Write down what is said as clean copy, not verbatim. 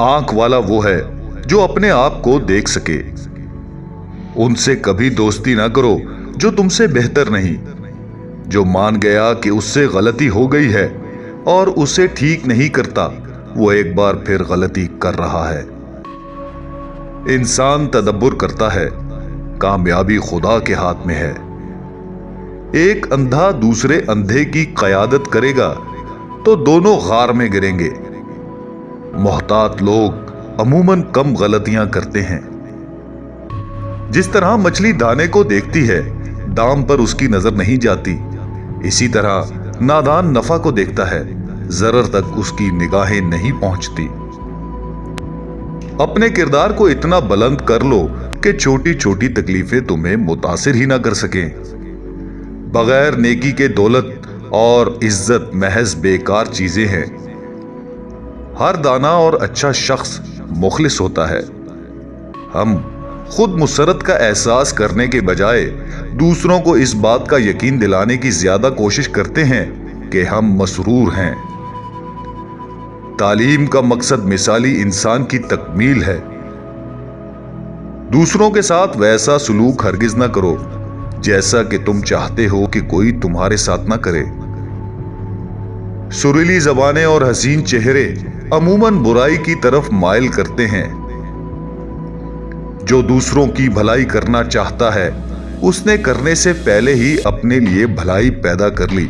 आंख वाला वो है जो अपने आप को देख सके। उनसे कभी दोस्ती ना करो जो तुमसे बेहतर नहीं, जो मान गया कि उससे गलती हो गई है और उसे ठीक नहीं करता, वो एक बार फिर गलती कर रहा है। इंसान तदब्बुर करता है, कामयाबी खुदा के हाथ में है। एक अंधा दूसरे अंधे की क़यादत करेगा तो दोनों गार में गिरेंगे। मोहतात लोग अमूमन कम गलतियां करते हैं। जिस तरह मछली दाने को देखती है, दाम पर उसकी नजर नहीं जाती, इसी तरह नादान नफा को देखता है, जरर तक उसकी निगाहें नहीं पहुंचती। अपने किरदार को इतना बुलंद कर लो कि छोटी छोटी तकलीफें तुम्हें मुतासिर ही ना कर सकें। बगैर नेकी के दौलत और इज्जत महज बेकार चीजें हैं। हर दाना और अच्छा शख्स मुखलिस होता है। हम खुद मुसरत का एहसास करने के बजाय दूसरों को इस बात का यकीन दिलाने की ज्यादा कोशिश करते हैं कि हम मसरूर हैं। तालीम का मकसद मिसाली इंसान की तकमील है। दूसरों के साथ वैसा सलूक हरगिज ना करो जैसा कि तुम चाहते हो कि कोई तुम्हारे साथ ना करे। सुरीली जबानें और हसीन चेहरे अमूमन बुराई की तरफ माइल करते हैं। जो दूसरों की भलाई करना चाहता है, उसने करने से पहले ही अपने लिए भलाई पैदा कर ली।